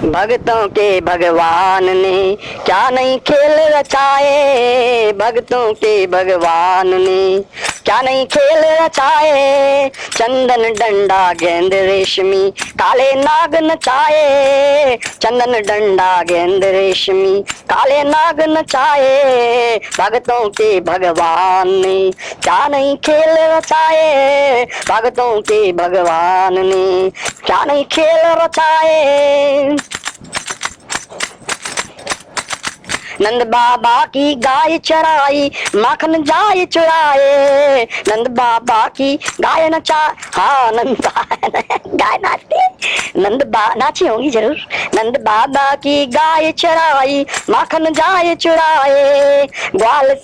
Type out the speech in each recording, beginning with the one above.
भक्तों के भगवान ने क्या नहीं खेल रचाए, भक्तों के भगवान ने क्या नहीं खेल रचाए। चंदन डंडा गेंद रेशमी काले नाग नचाए, चंदन डंडा गेंद रेशमी काले नाग नचाए। भक्तों के भगवान ने क्या नहीं खेल रचाए, भक्तों के भगवान ने क्या नहीं खेल रचाए। नंद बाबा की गाय चराई माखन जाए चुराए, नंद बाबा की गाय नचा, हाँ नंद गाय नाचते, नाची होंगी जरूर। नंद बाबा की गाय चराई माखन जाए चुराए, ग्वाल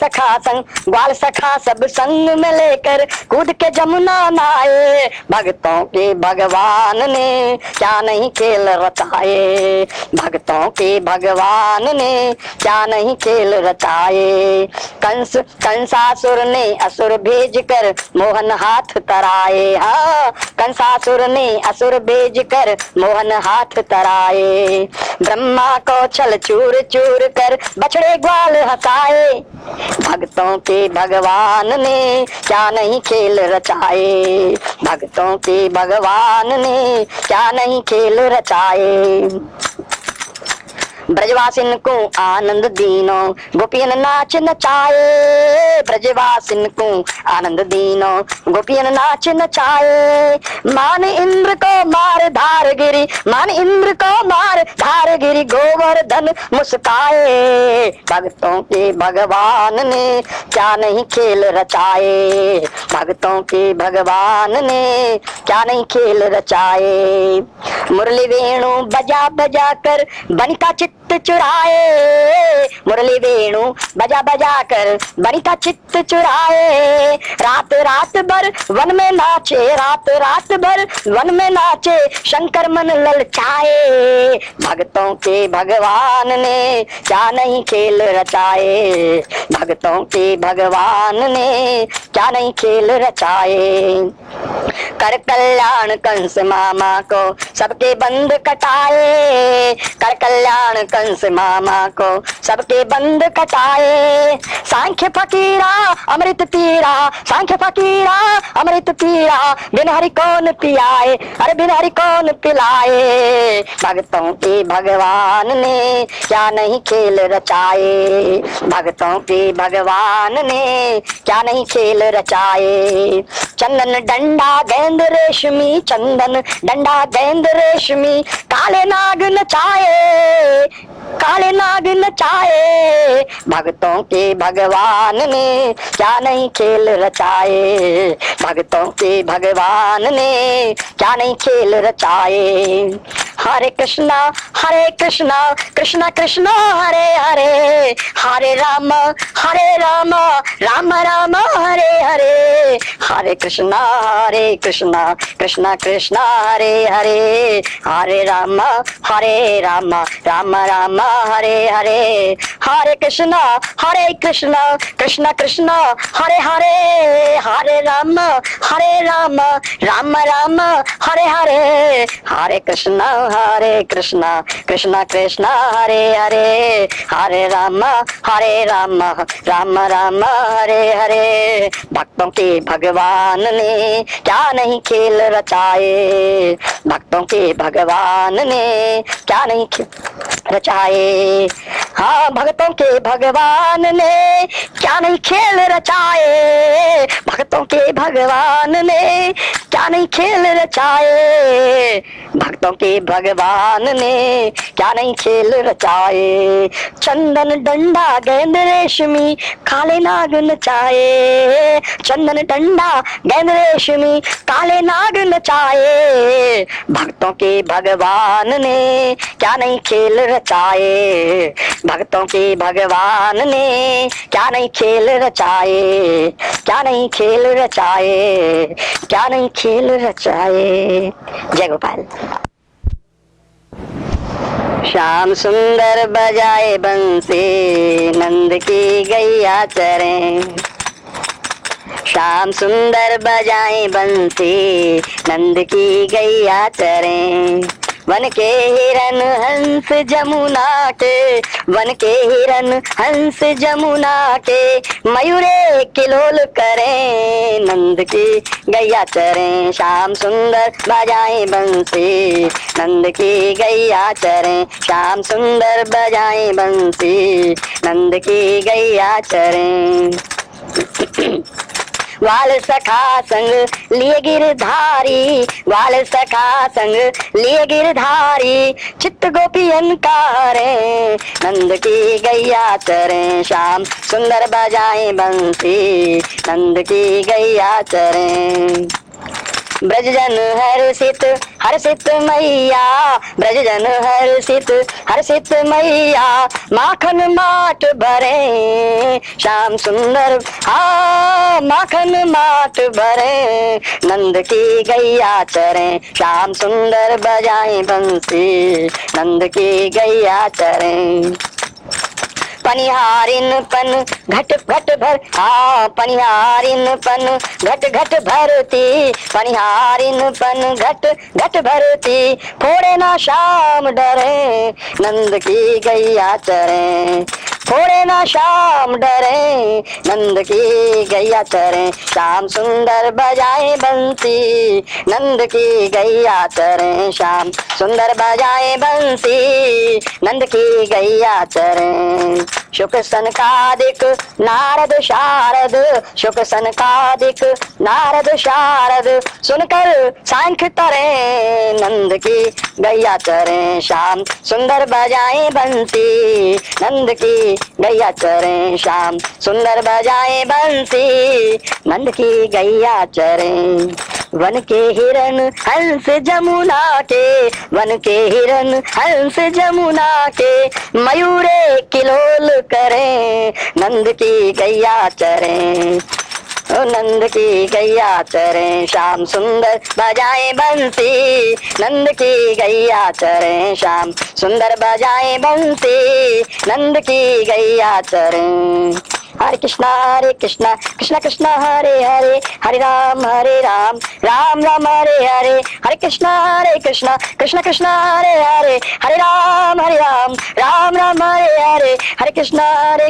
सखा सब संग में लेकर कूद के जमुना नहाए। भक्तों के भगवान ने क्या नहीं खेल रचाए, भक्तों के भगवान ने क्या नहीं खेल रचाए। कंसासुर ने असुर भेज कर मोहन हाथ तराए, हाँ कंसासुर ने असुर भेज कर मोहन हाथ तराए। ब्रह्मा को छल चूर चूर कर बछड़े ग्वाल हंसाए। भक्तों के भगवान ने क्या नहीं खेल रचाए, भक्तों के भगवान ने क्या नहीं खेल रचाए। ब्रजवासिन को आनंद दीनो गोपियन नाच नचाए, ब्रजवासिन को आनंद दीनो गोपियन नाच नचाए। मान इंद्र को मार धार गिरी, मान इंद्र को मार धार गिरी गोवर्धन मुस्काए। भक्तों के भगवान ने क्या नहीं खेल रचाए, भक्तों के भगवान ने क्या नहीं खेल रचाए। मुरली वेणु बजा बजा कर बनिता चित्त चुराए, मुरली वेणु बजा बजा कर बनिता चित्त चुराए। रात रात भर वन में नाचे, रात रात भर वन में नाचे शंकर मन ललचाए। भक्तों के भगवान ने क्या नहीं खेल रचाए, भक्तों के भगवान ने क्या नहीं खेल रचाए। कर कल्याण कंस मामा को सबके बंद कटाए, कर कल्याण कंस मामा को सबके बंद कटाए। सांख्य फकीरा अमृत पीरा, सांख्य फकीरा अमृत पीरा, बिन हरि कौन पियाए, अरे बिन हरि कौन पिलाए। भक्तों के भगवान ने क्या नहीं खेल रचाए, भक्तों के भगवान ने क्या नहीं खेल रचाए। चंदन डंडा गेंद रेशमी, चंदन डंडा गेंद रेशमी काले नाग नचाए, काले नाग नचाए। भक्तों के भगवान ने क्या नहीं खेल रचाए, भक्तों के भगवान ने क्या नहीं खेल रचाए। हरे कृष्णा कृष्णा कृष्णा हरे हरे, हरे राम राम राम हरे हरे। हरे कृष्णा कृष्णा कृष्णा हरे हरे, हरे राम राम राम हरे हरे। हरे कृष्णा कृष्णा कृष्णा हरे हरे, हरे राम राम राम हरे हरे। हरे कृष्णा कृष्णा कृष्णा हरे हरे, हरे राम राम राम हरे हरे। भक्तों के भगवान ने क्या नहीं खेल रचाए, भक्तों के भगवान ने क्या नहीं रचाए। हाँ भक्तों के भगवान ने क्या नहीं खेल रचाए, भक्तों के भगवान ने क्या नहीं खेल रचाए। भक्तों के भगवान ने क्या नहीं खेल रचाए। चंदन डंडा गेंद रेशमी काले नाग नचाए, चंदन डंडा गेंद रेशमी काले नाग नचाए। भक्तों के भगवान ने क्या नहीं खेल रचाए, भक्तों के भगवान ने क्या नहीं खेल रचाए, क्या नहीं खेल रचाए, क्या नहीं खेल रचाए। जय गोपाल। श्याम सुंदर बजाए बंसी नंद की गैया चरे, श्याम सुंदर बजाए बंसी नंद की गैया चरे। वन के हिरन हंस जमुना के, वन के हिरन हंस जमुना के, मयूरे किलोल करें नंद की गैया चरें, श्याम सुंदर बजाएं बंसी, नंद की गैया चरें, श्याम सुंदर बजाएं बंसी, नंद की गैया चरें। वाल सखा संग लिए गिरधारी, वाल सखा संग लिए गिरधारी, चित्त गोपियन कारे, नंद की गैया चरें, श्याम सुंदर बजाएं बंसी, नंद की गैया चरें। ब्रजजन हर्षित हर्षित मैया, ब्रजजन हर्षित हर्षित मैया, माखन माट भरे, श्याम सुंदर माखन माट भरे, नंद की गैया चरें, श्याम सुंदर बजाएं बंसी, नंद की गैया चरें। पनिहारिन पन घट घट भर, पनिहारिन पन घट घट भरती, पनिहारिन पन घट घट भरती, फोड़े ना श्याम डरे, नंद की गैया चरें, फोड़े ना श्याम डरे, नंद की गैया चरें, श्याम सुंदर बजाएं बंसी, नंद की गैया चरें, श्याम सुंदर बजाएं बंसी, नंद की गैया चरें। शुक सनकादिक नारद शारद, शुक सनकादिक नारद शारद, सुनकर सांख्य तरे, नंद की गैया चरें, श्याम सुंदर बजाएं बंसी, नंद की गैया चरें, श्याम सुंदर बजाएं बंसी, नंद की गैया चरें। वन के हिरन हंस जमुना के, वन के हिरन हंस जमुना के, मयूरे किलोल करें, नंद की गैया चरें, नंद की गैया चरें, श्याम सुंदर बजाएं बंसी, नंद की गैया चरें, श्याम सुंदर बजाएं बंसी, नंद की गैया चरें। हरे कृष्णा कृष्णा कृष्णा हरे हरे, हरे राम राम राम हरे हरे, हरे कृष्णा कृष्णा कृष्णा हरे हरे, हरे राम राम राम हरे हरे, हरे कृष्णा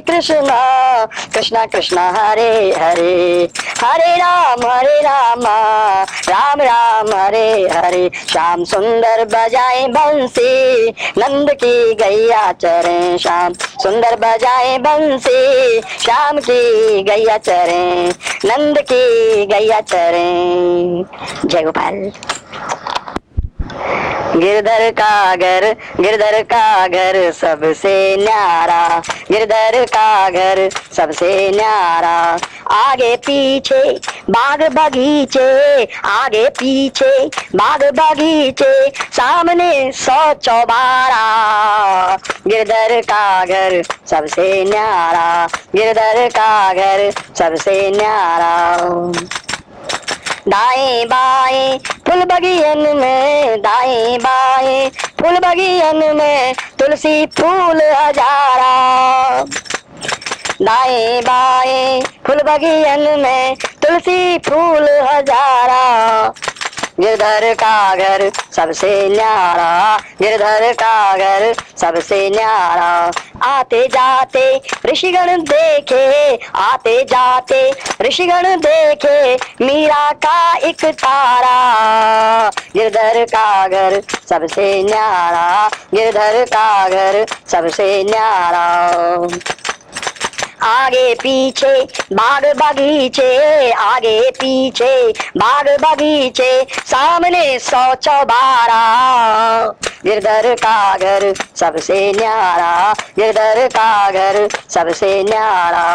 कृष्णा कृष्णा हरे हरे, हरे राम राम राम हरे हरे, श्याम सुंदर बजाएं बंसी, नंद की गैया चरें, श्याम सुंदर बजाएं बंसी, श्याम की गैया चरें, नंद की गैया चरें। जय गोपाल। गिरधर का घर सबसे न्यारा, गिरधर का घर सबसे न्यारा, आगे पीछे बाग बगीचे, आगे पीछे बाग बगीचे, सामने 100 चौबारा, गिरधर का घर सबसे न्यारा, गिरधर का घर सबसे न्यारा। दाएं बाएं फूल बगियन में, दाएं बाएं फूल बगियन में, तुलसी फूल हजारा, दाएं बाएं फूल बगियन में, तुलसी फूल हजारा, गिरधर का घर सबसे न्यारा, गिरधर का घर सबसे न्यारा, आते जाते ऋषिगण देखे, आते जाते ऋषिगण देखे, मीरा का एक तारा, गिरधर का घर सबसे न्यारा, गिरधर का घर सबसे न्यारा। आगे पीछे बाग बगीचे, आगे पीछे बाग बगीचे, सामने 100 चौबारा, गिरधर का घर सबसे न्यारा, गिरधर का घर सबसे न्यारा।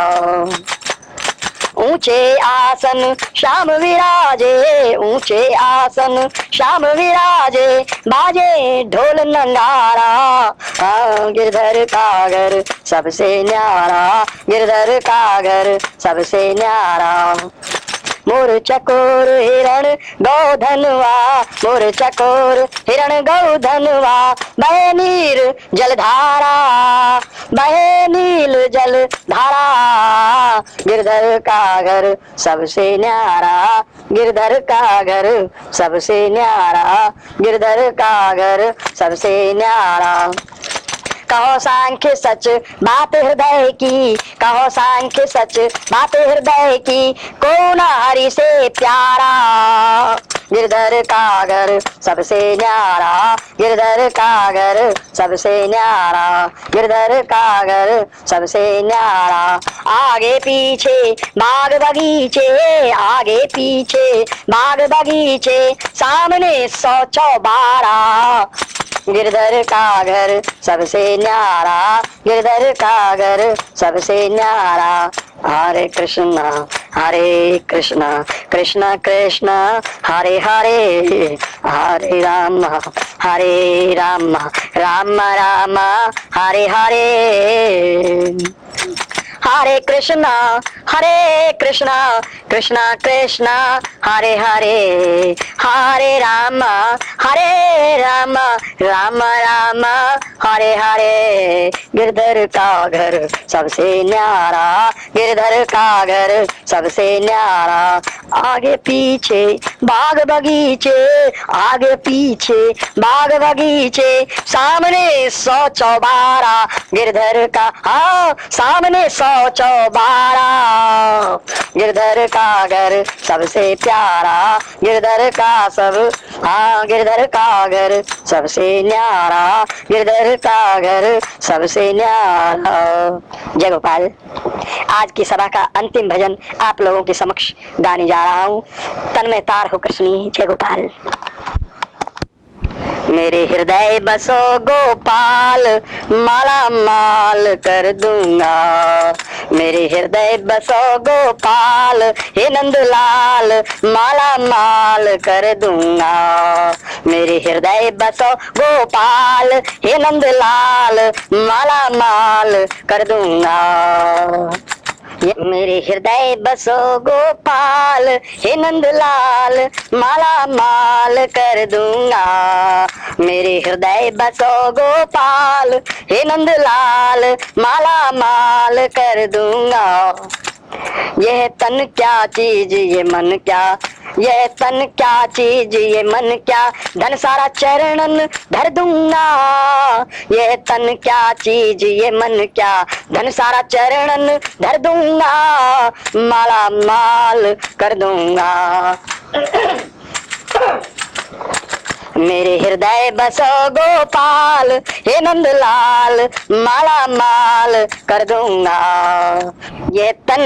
ऊंचे आसन श्याम विराजे, ऊंचे आसन श्याम विराजे, बाजे ढोल नंगारा, गिरधर का घर सबसे न्यारा, गिरधर का घर सबसे न्यारा। मोर चकोर हिरण गोधनवा, मोर चकोर हिरण गोधनवा। बहे नीर जलधारा, बहे नील जल धारा, गिरधर का घर सबसे न्यारा, गिरधर का घर सबसे न्यारा, गिरधर का घर सबसे न्यारा। कहो सांख्य सच बात हृदय की, कहो सांख्य सच बात हृदय की, कौन हरि से प्यारा, गिरधर का घर सबसे न्यारा, गिरधर का घर सबसे न्यारा, गिरधर का घर सबसे न्यारा। आगे पीछे बाग बगीचे, आगे पीछे बाग बगीचे, सामने 100 चौबारा, गिरधर का घर सबसे न्यारा, गिरधर का घर सबसे न्यारा। हरे कृष्णा कृष्ण कृष्ण हरे हरे, हरे राम राम राम हरे हरे। हरे कृष्णा कृष्ण कृष्ण हरे हरे, हरे राम राम राम हरे हरे। गिरधर का घर सबसे न्यारा, गिरधर का घर सबसे न्यारा। आगे पीछे बाग बगीचे, आगे पीछे बाग बगीचे, सामने 100 चौबारा, गिरधर का हाँ सामने 100 चौबारा, गिरधर का घर सबसे प्यारा, गिरधर का सब हाँ गिरधर का घर सबसे न्यारा, गिरधर का घर सबसे न्यारा। जय गोपाल। आज की सभा का अंतिम भजन आप लोगों के समक्ष गाने जा रहा हूँ। तन्मय तार हो कृष्णी। जय गोपाल। मेरे हृदय बसो गोपाल, माला माल कर दूंगा, मेरे हृदय बसो गोपाल, हे नंदलाल माला माल कर दूंगा, मेरे हृदय बसो गोपाल, हे नंदलाल माला माल कर दूंगा। मेरे हृदय बसो गोपाल, हे नंदलाल माला माल कर दूंगा, मेरे हृदय बसो गोपाल, हे नंदलाल माला माल कर दूंगा। यह तन क्या चीज ये मन क्या, यह तन क्या चीज ये मन क्या, धन सारा चरणन धर दूंगा, यह तन क्या चीज ये मन क्या, धन सारा चरणन धर दूंगा, माला माल कर दूंगा। मेरे हृदय बसो गोपाल, हे नंदलाल माला माल कर दूंगा। ये तन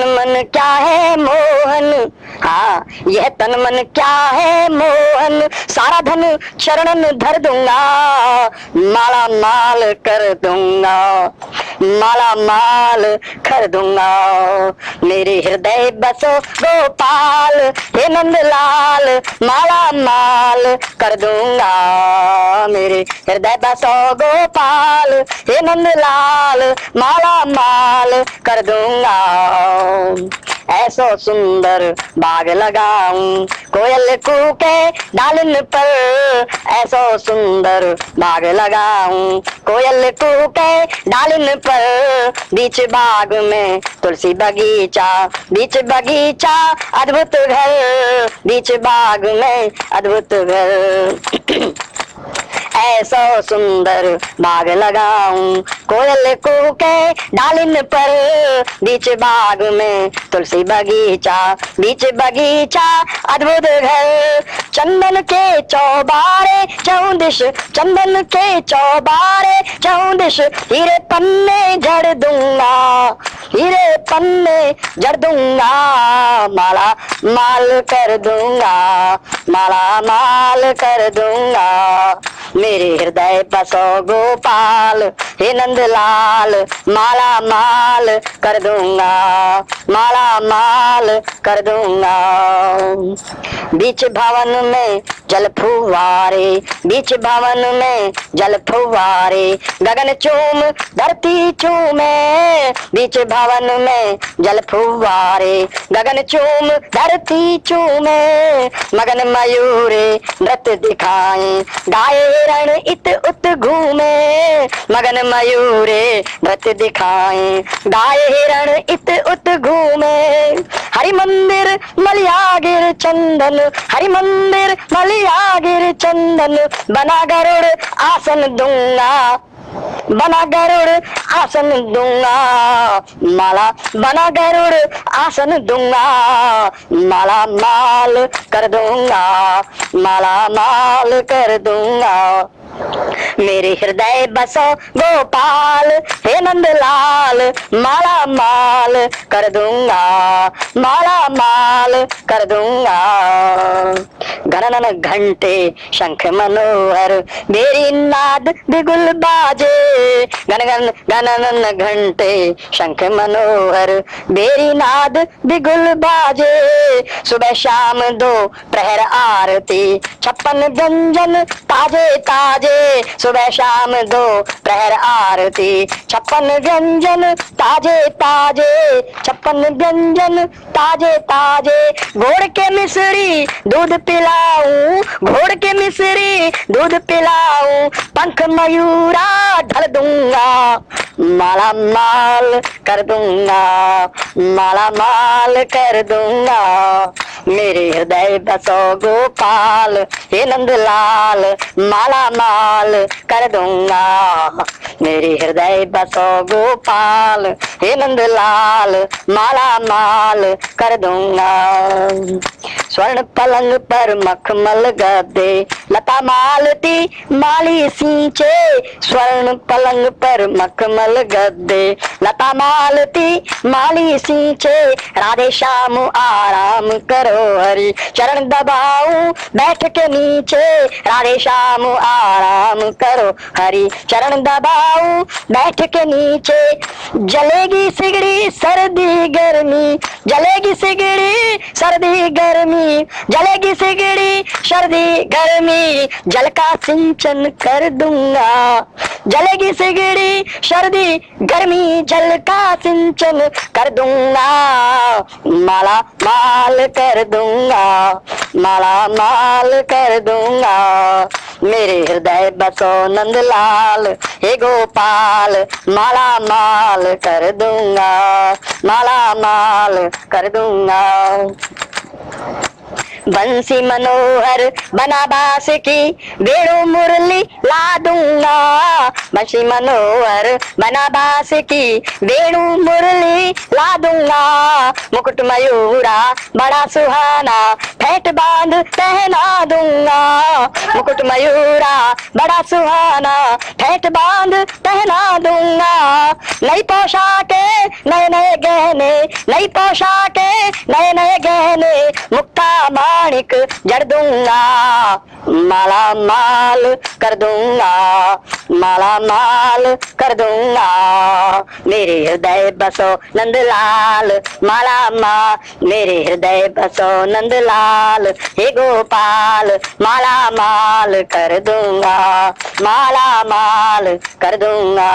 मन क्या है मोहन, हाँ यह तन मन क्या है मोहन, सारा धन चरणन धर दूंगा, माला माल कर दूंगा, माला माल कर दूंगा। मेरे हृदय बसो गोपाल, हे नंदलाल माला माल कर दूंगा, मेरे हृदय बसो गोपाल, हे नंदलाल माला माल कर दूंगा। ऐसो सुंदर बाग लगाऊं, कोयल कूके डालिन पर, ऐसो सुंदर बाग लगाऊं, कोयल कूके डालिन पर, बीच बाग में तुलसी बगीचा, बीच बगीचा अद्भुत घर, बीच बाग में अद्भुत घर। ऐसो सुंदर बाग लगाऊं, कोयल कूके डालिन पर, बीच बाग में तुलसी बगीचा, बीच बगीचा अद्भुत घर। चंदन के चौबारे चौदिश, चंदन के चौबारे चौदिश, हीरे पन्ने जड़ दूंगा, हीरे पन्ने जड़ दूंगा, माला माल कर दूंगा, माला माल कर दूंगा। मेरे हृदय बसो गोपाल, हे नंदलाल माला माल कर दूंगा, माला माल कर दूंगा। बीच भवन में जल फुवारे, बीच भवन में जल फुवारे, गगन चूम धरती चूमे, बीच भवन में जल फुवारे, गगन चूम धरती चूमे, मगन मयूरे नृत्य दिखाए, गाये रण इत उत घूमे, मगन मयूरे नृत्य दिखाए, गाये रण इत उत घूमे, हरि मंदिर मलियागिर चंदन, हरि मंदिर मलियागिर चंदन, बना गरुड़ आसन दूंगा, बना गरुड़ आसन दूंगा, माला बना गरुड़ आसन दूंगा, माला माल कर दूंगा, माला माल कर दूंगा, मेरे हृदय बसो गोपाल हे नंदलाल, माला माल कर दूंगा, माला माल कर दूंगा, गणन घंटे शंख मनोहर मेरी नाद बिगुल बाजे, गणन घंटे शंख मनोहर मेरी नाद बिगुल बाजे, सुबह शाम दो प्रहर आरती, 56 व्यंजन ताजे ताजे, सुबह शाम दो प्रहर आरती, 56 व्यंजन ताजे ताजे, 56 व्यंजन ताजे ताजे, घोड़ के मिश्री दूध पिलाऊं, घोड़ के मिश्री दूध पिलाऊं, पंख मयूरा ढल दूंगा, माला माल कर दूंगा, माला माल कर दूंगा, मेरे हृदय बसो गोपाल हे नंदलाल, माला माल कर दूंगा, मेरे हृदय बसो गोपाल हे नंदलाल, माला माल कर दूंगा, स्वर्ण पलंग पर मखमल गद्दे, लता मालती माली सींचे, स्वर्ण पलंग पर मखमल गद्दे, लता मालती माली सींचे, राधे श्याम आराम करो हरि चरण दबाऊं बैठ के नीचे, राधे श्याम आराम करो हरि चरण दबाऊं बैठ के नीचे, जलेगी सिगड़ी सर्दी गर्मी, जलेगी सिगड़ी सर्दी गर्मी, जलेगी सिगड़ी सर्दी गर्मी, जल का सिंचन कर दूंगा, जलेगी सिगड़ी सर्दी गर्मी, जल का सिंचन कर दूंगा, माला माल कर दूंगा, माला माल कर दूंगा, मेरे हृदय बसो नंदलाल हे गोपाल, माला माल कर दूंगा, माला माल कर दूंगा, बंसी मनोहर बना बास की वेणु मुरली ला दूंगा, बंसी मनोहर बना बास की वेणु मुरली ला दूंगा, मुकुट मयूरा बड़ा सुहाना फेंट बांध पहना दूंगा, मुकुट मयूरा बड़ा सुहाना फेंट बांध पहना दूंगा, नई पोशाके नए नए गहने, नई पोशाके नए नए गहने, मुक्ता माणिक जड़ दूंगा, माला माल कर दूंगा, माला माल कर दूंगा, मेरे हृदय बसो नंदलाल, माला माल मेरे हृदय बसो नंदलाल, हे गोपाल माला माल कर दूंगा, माला माल कर दूंगा,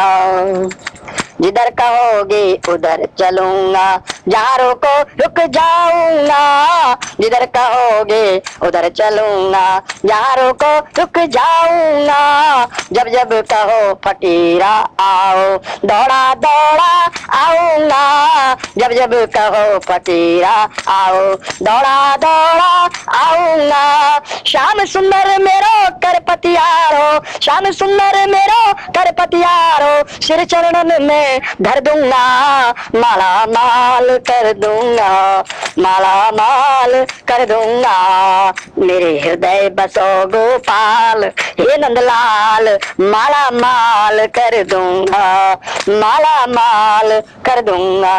जिधर कहोगे उधर चलूंगा, जहाँ रोको रुक जाऊंगा, जिधर कहोगे उधर चलूंगा, जहाँ रोको रुक जाऊंगा, जब जब कहो फकीरा आओ दौड़ा दौड़ा आऊंगा, जब जब कहो फकीरा आओ दौड़ा दौड़ा आऊंगा, श्याम सुंदर मेरो कर पतियारो, श्याम सुंदर मेरो कर पतियारो, सिर चरणन में धर दूंगा, माला माल कर दूंगा, माला माल कर दूंगा, मेरे हृदय बसो गोपाल हे नंदलाल, माला माल कर दूंगा, माला माल कर दूंगा,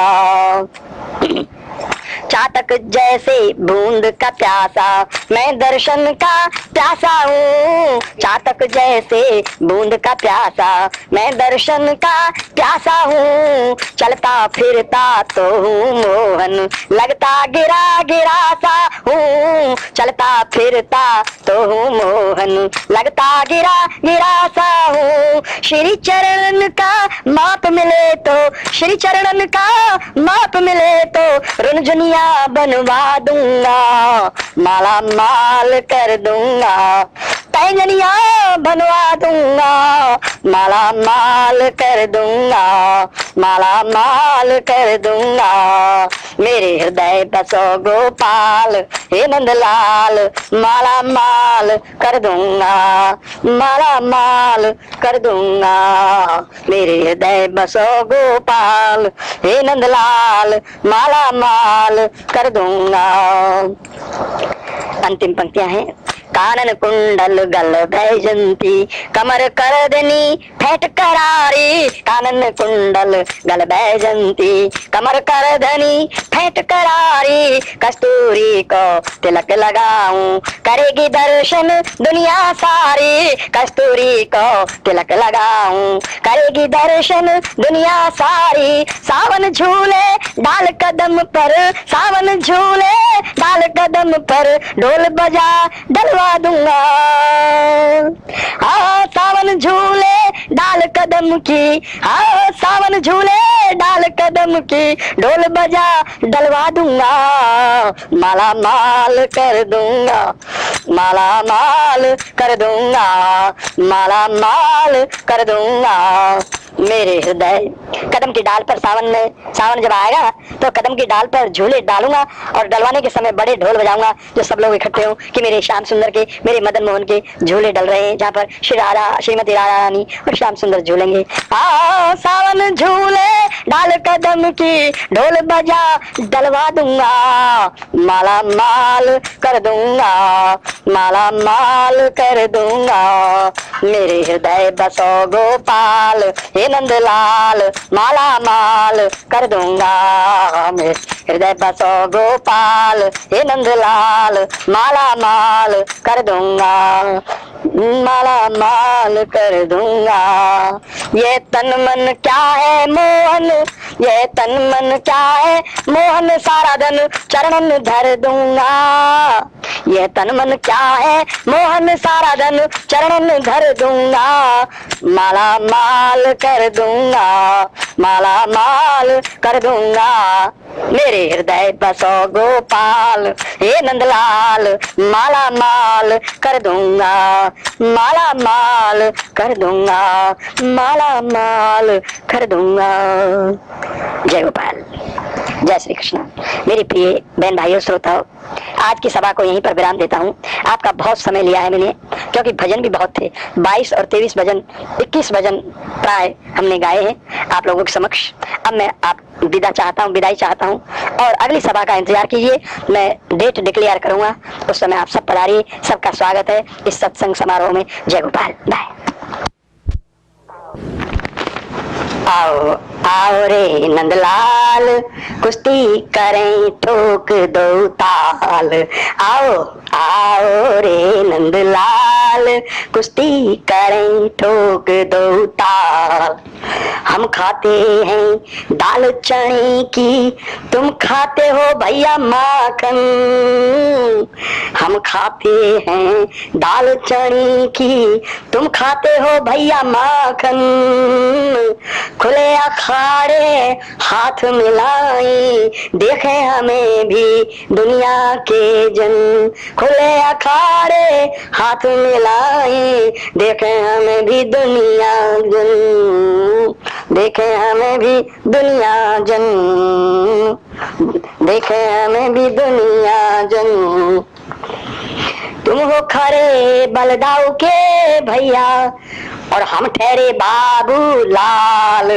चातक जैसे बूंद का प्यासा मैं दर्शन का प्यासा हूँ, चातक जैसे बूंद का प्यासा मैं दर्शन का प्यासा हूँ, चलता फिरता तो हूँ मोहन लगता गिरा गिरा सा हूँ, हूँ, चलता फिरता तो हूँ मोहन, लगता गिरा गिरा सा हूँ। श्री चरण का माप मिले तो, श्री चरण का माप मिले तो रुनझुनिया बनवा दूंगा, माला माल कर दूंगा, पैंजनिया बनवा दूंगा, माला माल कर दूंगा, माला माल कर दूंगा। मेरे हृदय बसो गोपाल, हे नंदलाल, माला माल कर दूंगा, माला माल कर दूंगा। मेरे हृदय बसो गोपाल, हे नंदलाल, माला माल कर दूंगा। अंतिम पंक्तियां हैं। कानन कुंडल गल बैजंती, कमर करदनी फेंट करारी, कानन कुंडल गल बैजंती, कमर करदनी फेंट करारी, कस्तूरी को तिलक लगाऊं, करेगी दर्शन दुनिया सारी, कस्तूरी को तिलक लगाऊं, करेगी दर्शन दुनिया सारी। सावन झूले डाल कदम पर, सावन झूले डाल कदम पर, ढोल बजा डलवा दूंगा। हाँ सावन झूले डाल कदम की, हाँ सावन झूले डाल कदम की, ढोल बजा डलवा दूंगा, माला माल कर दूंगा, माला माल कर दूंगा, माला माल कर दूंगा। मेरे हृदय कदम की डाल पर सावन में, सावन जब आएगा तो कदम की डाल पर झूले डालूंगा और डलवाने के समय बड़े ढोल बजाऊंगा, जो सब लोग इकट्ठे हो कि मेरे श्याम सुंदर के, मेरे मदन मोहन के झूले डल रहे हैं, जहाँ पर श्री राधा, श्रीमती राधा रानी और श्याम सुंदर झूलेंगे। सावन झूले डाल कदम की, ढोल बजा डलवा दूंगा, माला माल कर दूंगा, माला माल कर दूंगा। मेरे हृदय बसो गोपाल, हे नंदलाल, माला माल कर दूंगा। मेरे हृदय बसो गोपाल, हे नंदलाल, माला माल कर दूंगा, माला माल कर दूंगा। ये तन मन क्या है मोहन, ये तन मन क्या है मोहन, सारा धन चरणन धर दूंगा। ये तन मन क्या है मोहन, सारा धन चरणन धर दूंगा, माला माल कर दूंगा, माला माल कर दूंगा। मेरे हृदय बसो गोपाल, हे नंदलाल, माला माल कर दूंगा, माला माल कर दूंगा, माला माल कर दूंगा। जय गोपाल, जय श्री कृष्ण। मेरे प्रिय बहन भाइयों श्रोताओं, आज की सभा को यहीं पर विराम देता हूँ। आपका बहुत समय लिया है मैंने, क्योंकि भजन भी बहुत थे। 22 और 23 भजन, 21 भजन प्राय हमने गाए हैं आप लोगों के समक्ष। अब मैं आप विदाई चाहता हूँ और अगली सभा का इंतजार कीजिए। मैं डेट डिक्लेयर करूंगा, उस समय आप सब पधारिए। सबका स्वागत है इस सत्संग समारोह में। जय गोपाल। बाय। आओ आओ रे नंदलाल, कुश्ती करें ठोक दो ताल। आओ आओ रे नंदलाल, कुश्ती करें ठोक दो ताल। हम खाते हैं दाल चने की, तुम खाते हो भैया माखन। हम खाते हैं दाल चने की, तुम खाते हो भैया माखन। खुले अखाड़े हाथ मिलाए, देखे हमें भी दुनिया के जन। खुले अखाड़े हाथ मिलाए, देखे हमें भी दुनिया जन। देखे हमें भी दुनिया जन, देखे हमें भी दुनिया जन। तुम हो खरे बलदाऊ के भैया और हम ठहरे बाबू लाल।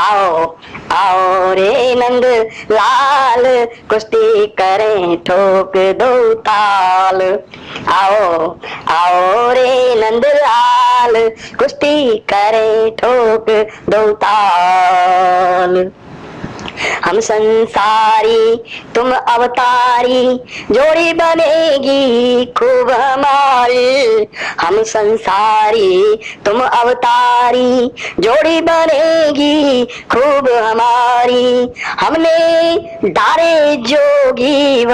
आओ आओ रे नंद लाल, कुश्ती करें ठोक दो ताल। आओ आओ रे नंद लाल, कुश्ती करें ठोक दो ताल। हम संसारी तुम अवतारी, जोड़ी बनेगी खूब हमारी। हम संसारी तुम अवतारी, जोड़ी बनेगी खूब हमारी। हमने डारे जोगी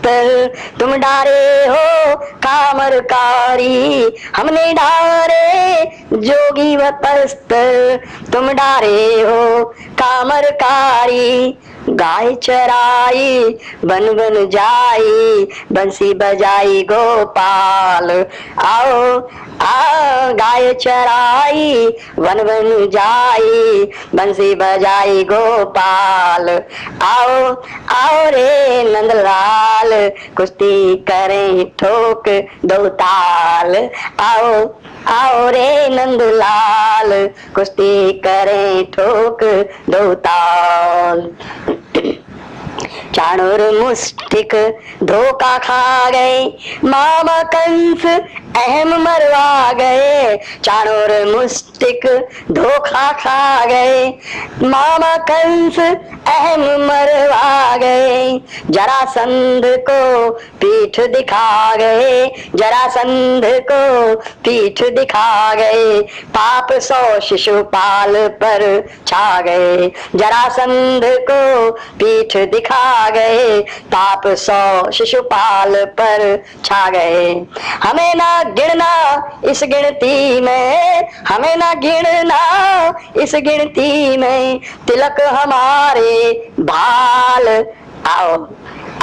अस्त्र, तुम डारे हो कामरकारी, हमने डारे जोगी व अस्त्र, तुम डारे हो कामरकारी। गाय चराई बन बन जाई, बंसी बजाई गोपाल। आओ आ गाय चराई वन वन जाई, बंसी बजाई गोपाल। आओ आओ रे नंदलाल, कुश्ती करें ठोक दो ताल। आओ आओ रे नंदलाल, कुश्ती करें ठोक दो ताल। चाणूर मुष्टिक धोखा खा गए, मामा कंस अहम मरवा गए। चाणूर मुष्टिक धोखा खा गए, मामा कंस अहम मरवा गए। जरासंध को पीठ दिखा गए, जरासंध को पीठ दिखा गए। पाप 100 शिशुपाल पर छा गए, जरासंध को पीठ दिखा गए। पाप 100 शिशुपाल पर छा गए। हमें ना गिनना इस गिनती में, हमें ना गिनना इस गिनती में, तिलक हमारे भाल। आओ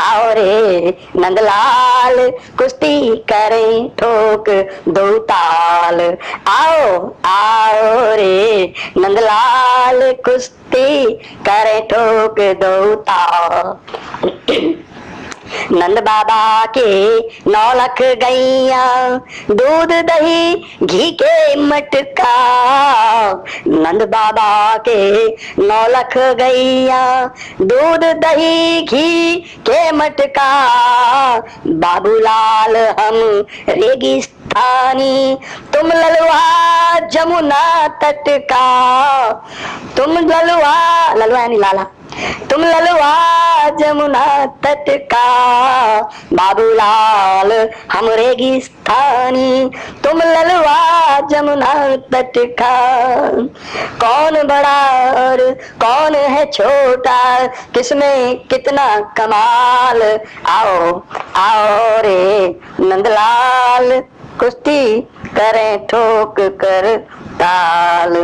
आओ रे नंदलाल, कुश्ती करें ठोक दो ताल। आओ आओ रे नंदलाल, कुश्ती करें ठोक दो ताल। नंद बाबा के 9 लाख गैया, दूध दही घी के मटका। नंद बाबा के 9 लाख गैया, दूध दही घी के मटका। बाबूलाल हम रेगिस्तानी, तुम ललवा जमुना तट का। तुम ललवा, ललवा यानी लाला, तुम ललवा जमुना तट का। बाबूलाल हम रेगिस्तानी, तुम ललवा जमुना तट का। कौन बड़ा और कौन है छोटा, किसमें कितना कमाल। आओ आओ रे नंदलाल, कुश्ती करें ठोक कर ताल।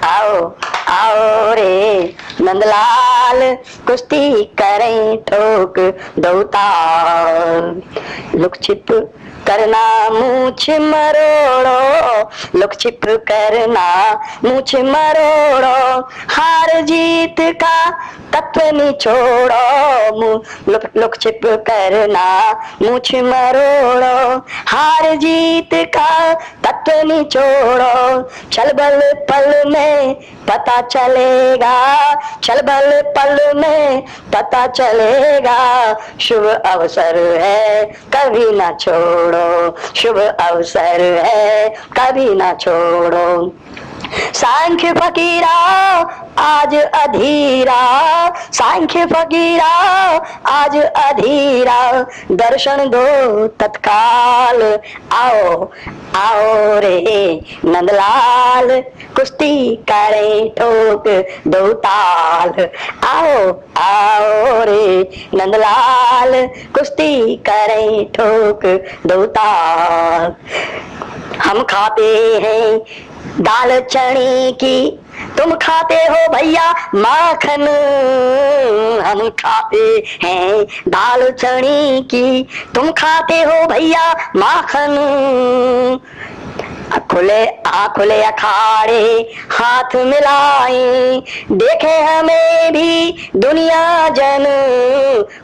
आओ आओ रे नंदलाल, कुश्ती करें ठोक दो ताल। लुक छिप करना मूछ मरोड़ो, लुक छिप करना मूछ मरोड़ो। हार जीत का तत्व निचोड़ो, लुक छिप करना मूछ मरोड़ो। हार जीत का तत्व निचोड़ो। चल बल पल में पता चलेगा, चल बल पल में पता चलेगा। शुभ अवसर है कभी ना छोड़ो, शुभ अवसर है कभी ना छोड़ो। सांख्य फकीरा आज अधीरा, सांख्य फकीरा आज अधीरा। दर्शन दो तत्काल। आओ आओ रे नंदलाल, कुश्ती करें ठोक दो ताल। आओ आओ रे नंदलाल, कुश्ती करें ठोक दो ताल। हम खाते हैं दाल चने की, तुम खाते हो भैया माखन। हम खाते हैं दाल चने की, तुम खाते हो भैया माखन। खुले अखाड़े हाथ मिलाए, देखे हमें भी दुनिया जन।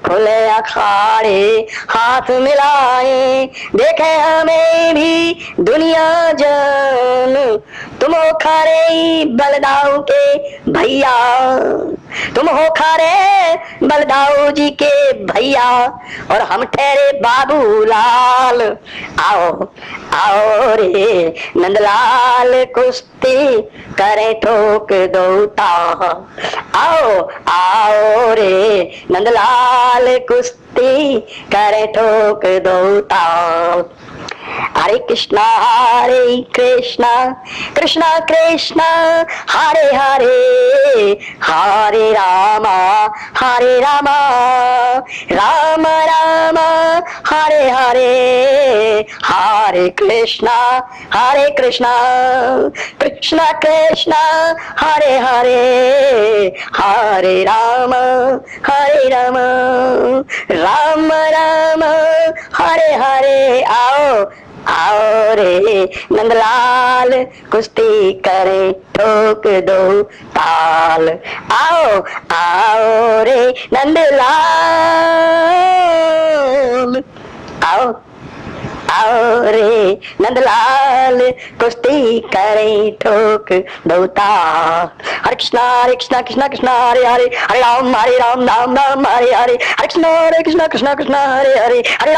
खुले अखाड़े हाथ मिलाए, देखे हमें भी दुनिया जन। तुम हो खरे बलदाऊ के भैया, तुम हो खरे बलदाऊ जी के भैया, और हम ठहरे बाबूलाल। आओ आओ रे नंदलाल, कुश्ती करें ठोक दो ताल। आओ आओ रे नंदलाल, कुश्ती करें ठोक दो ताल। हरे कृष्णा कृष्णा कृष्णा हरे हरे, हरे रामा राम राम हरे हरे, हरे कृष्णा कृष्णा कृष्णा हरे हरे, हरे राम राम राम हरे हरे। आओ आओ रे नंदलाल कुश्ती करे ठोक दो ताल, आओ आओ रे नंदलाल, आओ आओ रे नंदलाल कुश्ती करे ठोक दो ताल। हरे कृष्णा कृष्णा कृष्णा हरे हरे, हरे राम राम राम हरे हरे, हरे कृष्णा कृष्णा हरे हरे, हरे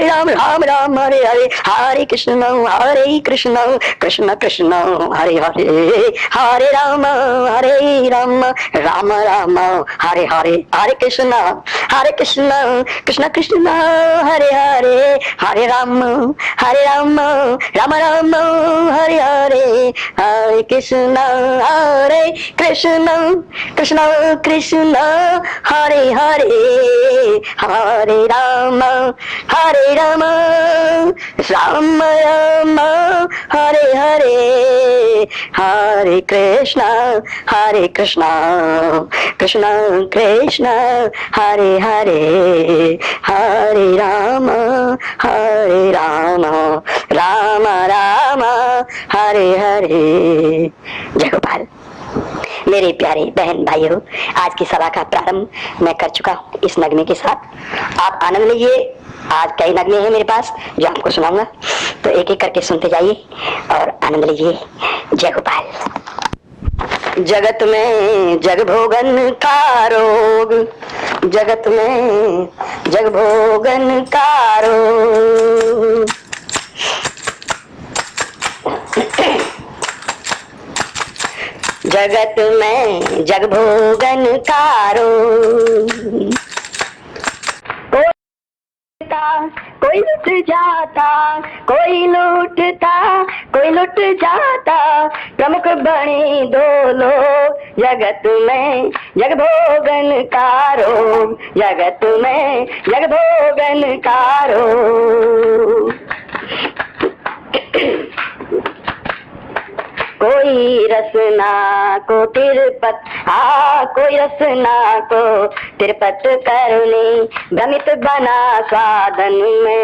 राम राम राम हरे हरे, हरे कृष्ण कृष्ण कृष्ण हरे हरे, हरे राम राम राम हरे हरे, हरे कृष्ण कृष्ण कृष्ण हरे हरे, हरे राम राम राम हरे हरे, हरे कृष्ण कृष्ण कृष्ण हरे हरे, हरे राम राम राम हरे हरे, हरे कृष्ण कृष्ण कृष्ण हरे हरे, हरे राम राम राम हरे हरे। जय गोपाल। मेरे प्यारे बहन भाइयों, आज की सभा का प्रारंभ मैं कर चुका हूँ इस नगमे के साथ। आप आनंद लीजिए। आज कई नगमे हैं मेरे पास जो आपको सुनाऊंगा, तो एक एक करके सुनते जाइए और आनंद लीजिए। जय गोपाल। जगत में जग भोगन का रोग, जगत में जग भोगन का रोग, जगत में जग भोगन का रोग, कोई लुट जाता, कोई लूटता, कोई लुट जाता, प्रमुख बने दो लोग, जगत में जग भोगन का रोग, जगत में जग भोगन का रोग। कोई रसना को तिरपत, कोई रसना को तिरपत करने, भ्रमित बना साधन में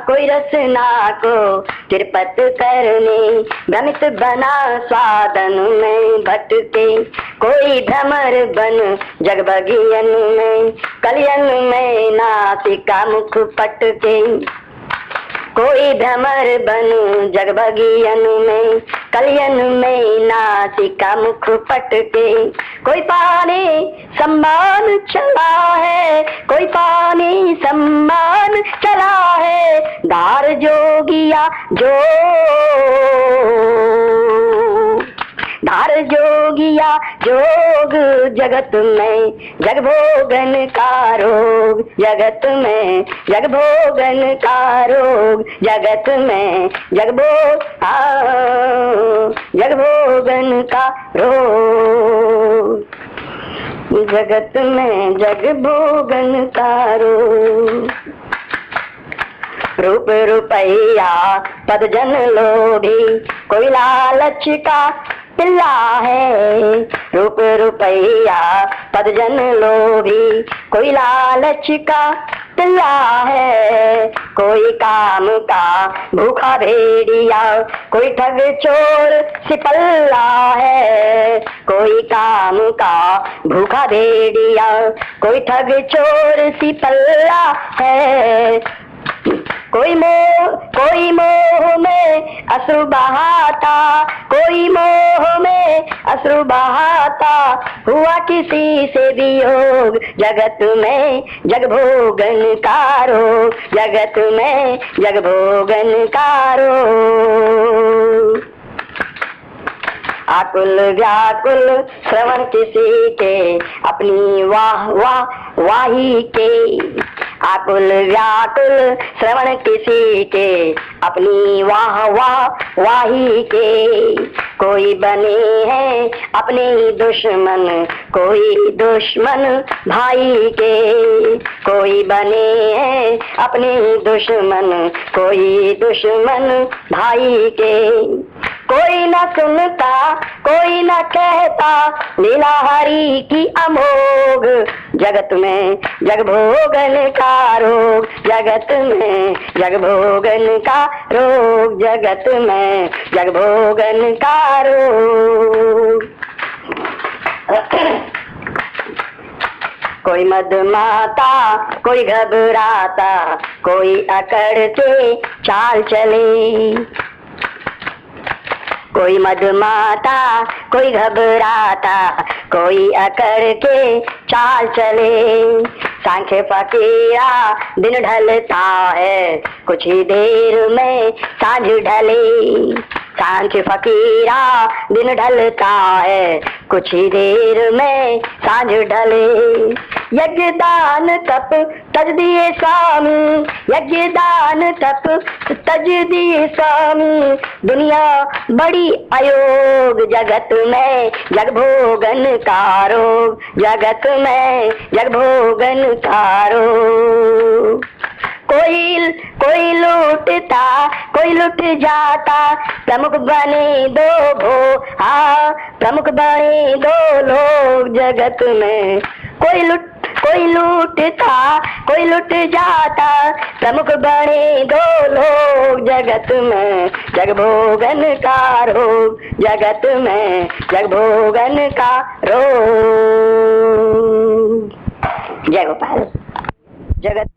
कोई रसना को तिरपत करने, भ्रमित बना साधन में भटके, कोई भ्रमर बन जग बगियन में, कलियन में नासिका मुख पटके, कोई भ्रमर बन जग बगियन में, कलियन में नासिका मुख पटके, कोई पानी सम्मान चला है, कोई पानी सम्मान चला है, धार जोगिया जो धार जोगिया जोग, जगत में जग भोगन का रोग, जगत में जग भोगन का रोग, जगत में जग भोगन का रोग, जगत में जग भोगन का रोग। रूप रुपैया पद जन लोभी, कोई लालच का पिल्ला है, रूप रुपैया पद जन लोभी, कोई लालच का पिल्ला है, कोई काम का भूखा भेड़िया, कोई ठग चोर सिपल्ला है, कोई काम का भूखा भेड़िया, कोई ठग चोर सिपल्ला है, कोई मोह में अश्रु बहाता, कोई मोह में अश्रु बहाता, हुआ किसी से वियोग, जगत में जग भोगन का रोग, जगत में जग भोगन का रोग। आकुल व्याकुल श्रवण किसी के, अपनी वाही के, आकुल व्याकुल श्रवण किसी के, अपनी वाह वाह वाही के। कोई बने हैं अपने ही दुश्मन, कोई दुश्मन भाई के। कोई बने हैं अपने ही दुश्मन, कोई दुश्मन भाई के। कोई न सुनता कोई न कहता, लीला हरि की अमोघ। जगत में जग भोगन का रोग, जगत में जग भोगन का रोग, जगत में जग भोगन का रोग। कोई मदमाता कोई घबराता, कोई अकड़ के चाल चले। कोई मदमाता कोई घबराता, कोई अकड़ के चाल चले। सांखे फकीरा दिन ढलता है, कुछ ही देर में सांझ ढले। सांझ फकीरा दिन ढलता है, कुछ ही देर में सांझ ढले। यज्ञ दान तप तज दिए स्वामी, यज्ञ दान तप तज दिए स्वामी। दुनिया बड़ी अयोग, जगत में जग भोगन का रोग, जगत में जग भोगन का रोग। कोई लूटता कोई लुट जाता, प्रमुख बने दो भो, हाँ प्रमुख बने दो लोग। जगत में कोई लूटता कोई लुट जाता, प्रमुख बने दो लोग। जगत में जग भोगन का रोग, जगत में जग भोगन का रोग। जय गोपाल। जगत